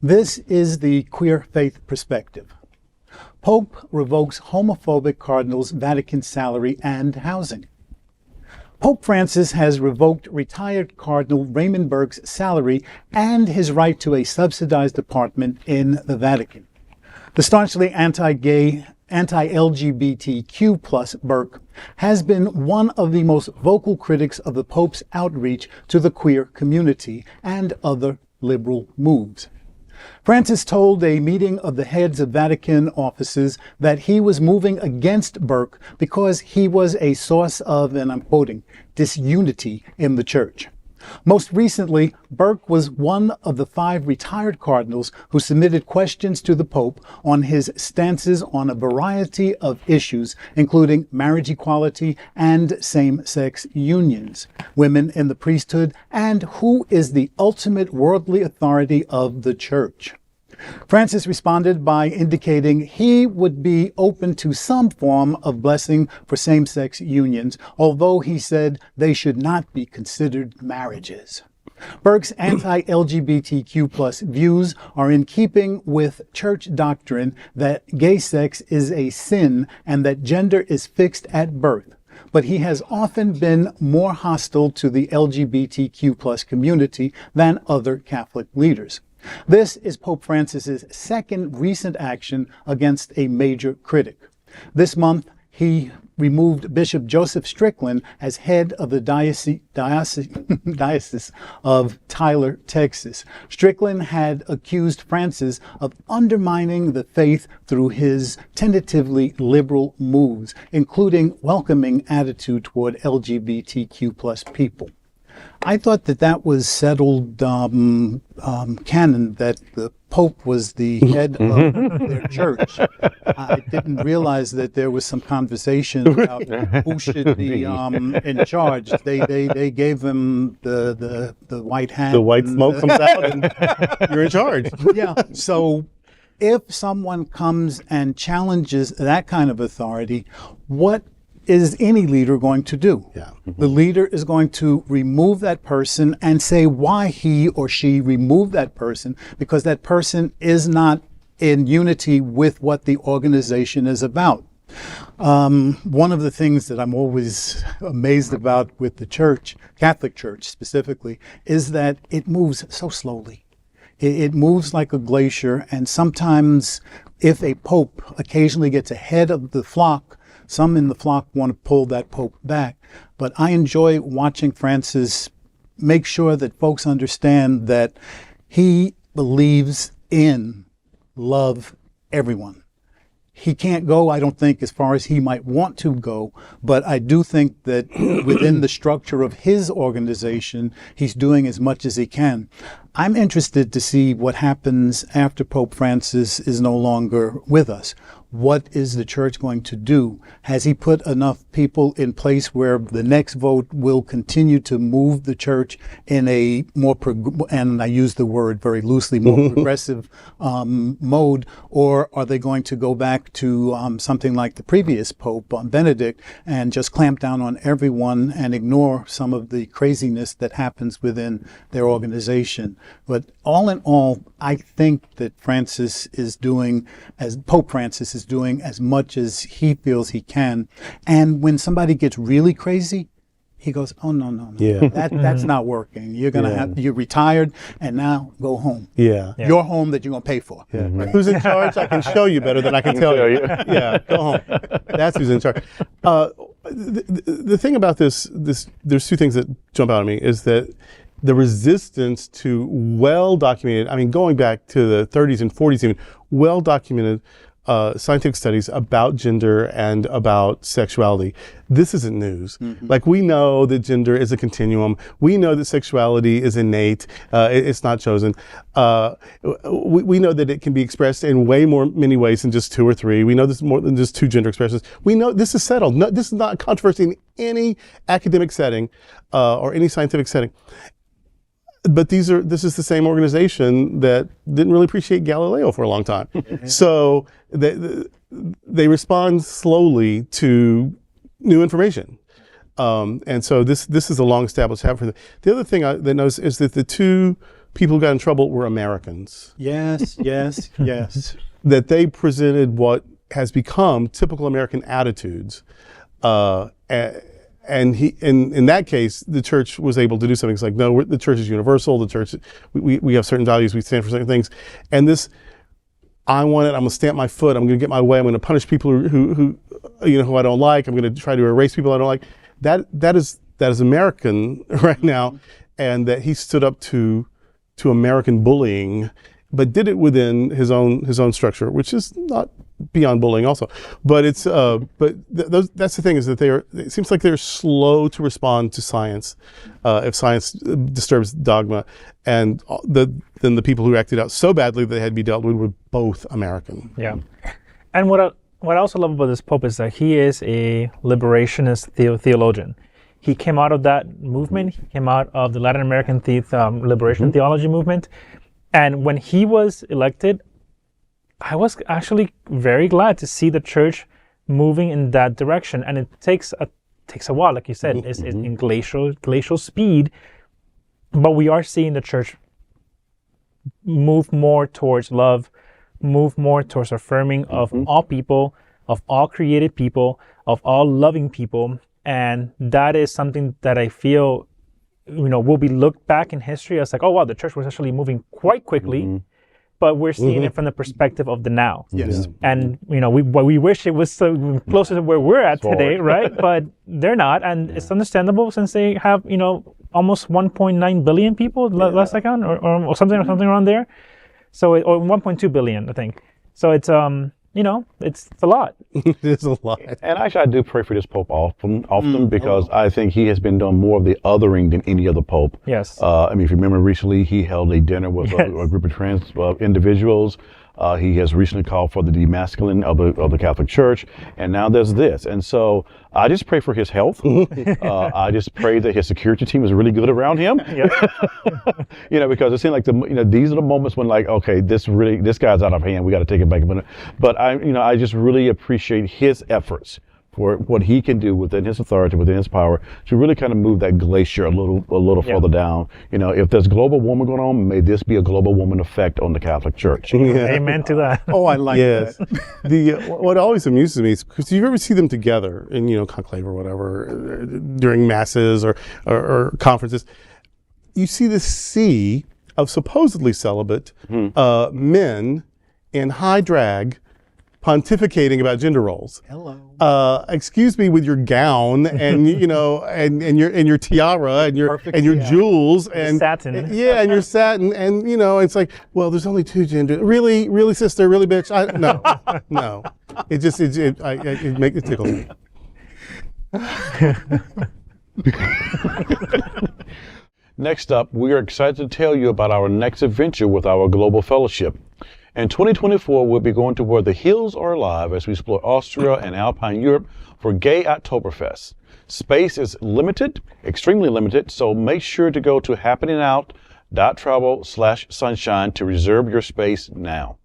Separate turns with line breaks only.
This is the Queer Faith Perspective. Pope revokes homophobic cardinals' Vatican salary and housing. Pope Francis has revoked retired Cardinal Raymond Burke's salary and his right to a subsidized apartment in the Vatican. The staunchly anti-gay, anti-LGBTQ plus Burke has been one of the most vocal critics of the Pope's outreach to the queer community and other liberal moves. Francis told a meeting of the heads of Vatican offices that he was moving against Burke because he was a source of, and I'm quoting, disunity in the church. Most recently, Burke was one of the 5 retired cardinals who submitted questions to the Pope on his stances on a variety of issues, including marriage equality and same-sex unions, women in the priesthood, and who is the ultimate worldly authority of the Church. Francis responded by indicating he would be open to some form of blessing for same-sex unions, although he said they should not be considered marriages. Burke's anti-LGBTQ plus views are in keeping with church doctrine that gay sex is a sin and that gender is fixed at birth. But he has often been more hostile to the LGBTQ plus community than other Catholic leaders. This is Pope Francis's second recent action against a major critic. This month, he removed Bishop Joseph Strickland as head of the diocese of Tyler, Texas. Strickland had accused Francis of undermining the faith through his tentatively liberal moves, including welcoming attitude toward LGBTQ plus people. I thought that was settled canon, that the Pope was the head of their church. I didn't realize that there was some conversation about who should be in charge. They gave him the white hand.
The white smoke comes out and you're in charge.
Yeah, so if someone comes and challenges that kind of authority, what is any leader going to do?
Yeah.
The leader is going to remove that person and say why he or she removed that person, because that person is not in unity with what the organization is about. One of the things that I'm always amazed about with the church, Catholic Church specifically, is that it moves so slowly. It moves like a glacier, and sometimes if a pope occasionally gets ahead of the flock, some in the flock want to pull that pope back. But I enjoy watching Francis make sure that folks understand that he believes in love everyone. He can't go, I don't think, as far as he might want to go, but I do think that within the structure of his organization, he's doing as much as he can. I'm interested to see what happens after Pope Francis is no longer with us. What is the church going to do? Has he put enough people in place where the next vote will continue to move the church in a more, and I use the word very loosely, more progressive mode, or are they going to go back to something like the previous Pope, Benedict, and just clamp down on everyone and ignore some of the craziness that happens within their organization? But all in all, I think that Francis is doing, as Pope Francis is doing, as much as he feels he can. And when somebody gets really crazy, he goes, oh, no.
Yeah.
That's not working. You're going to you're retired, and now go home.
Yeah.
Your home that you're going to pay for.
Yeah. Who's in charge? I can show you better than I can tell you. Yeah, go home. That's who's in charge. The thing about this, there's 2 things that jump out at me, is that the resistance to well-documented, I mean, going back to the 30s and 40s even, well-documented scientific studies about gender and about sexuality. This isn't news. Like, we know that gender is a continuum. We know that sexuality is innate. It's not chosen. We know that it can be expressed in many ways than just 2 or 3. We know there's more than just 2 gender expressions. We know this is settled. No, this is not controversy in any academic setting or any scientific setting. But this is the same organization that didn't really appreciate Galileo for a long time. So they respond slowly to new information. And so this is a long established habit for them. The other thing that I noticed is that the two people who got in trouble were Americans.
Yes, yes, yes.
That they presented what has become typical American attitudes. And in that case, the church was able to do something. It's like, no, the church is universal. The church, we have certain values. We stand for certain things. And this, I want it. I'm gonna stamp my foot. I'm gonna get my way. I'm gonna punish people who I don't like. I'm gonna try to erase people I don't like. That is American right now, and that he stood up to American bullying, but did it within his own structure, which is not beyond bullying also. But it's that's the thing, is that it seems like they're slow to respond to science if science disturbs dogma, and then the people who acted out so badly that they had to be dealt with were both American.
Yeah. And what I also love about this Pope is that he is a liberationist theologian. He came out of that movement. He came out of the Latin American liberation theology movement. And when he was elected, I was actually very glad to see the church moving in that direction. And it takes a while, like you said, it's in glacial speed. But we are seeing the church move more towards love, move more towards affirming of all people, of all created people, of all loving people. And that is something that I feel, will be looked back in history as like, oh wow, the church was actually moving quite quickly, but we're seeing it from the perspective of the now.
Yes.
And we wish it was so closer to where we're at today, right? But they're not, and it's understandable since they have almost 1.9 billion people last I count, or something around there. So or 1.2 billion, I think. So it's it's a lot.
It is a lot.
And actually, I do pray for this Pope often because I think he has been doing more of the othering than any other Pope.
Yes.
If you remember recently, he held a dinner with a group of trans individuals. He has recently called for the demasculine of the Catholic Church, and now there's this. And so I just pray for his health. I just pray that his security team is really good around him. Because it seems like these are the moments when, like, okay, this guy's out of hand. We got to take it back a minute. But I just really appreciate his efforts for what he can do within his authority, within his power, to really kind of move that glacier a little further down. If there's global warming going on, may this be a global warming effect on the Catholic Church.
Amen to that.
Oh, I like that.
What always amuses me is, because you ever see them together in conclave or whatever during masses or conferences, you see this sea of supposedly celibate men in high drag pontificating about gender roles.
Hello.
Excuse me, with your gown and and your tiara and your jewels and
satin.
And your satin, and it's like, well, there's only two genders. Really, sister, really, bitch. No. It tickles me.
Next up, we are excited to tell you about our next adventure with our global fellowship. In 2024, we'll be going to where the hills are alive as we explore Austria and Alpine Europe for Gay Oktoberfest. Space is limited, extremely limited, so make sure to go to happeningout.travel/sunshine to reserve your space now.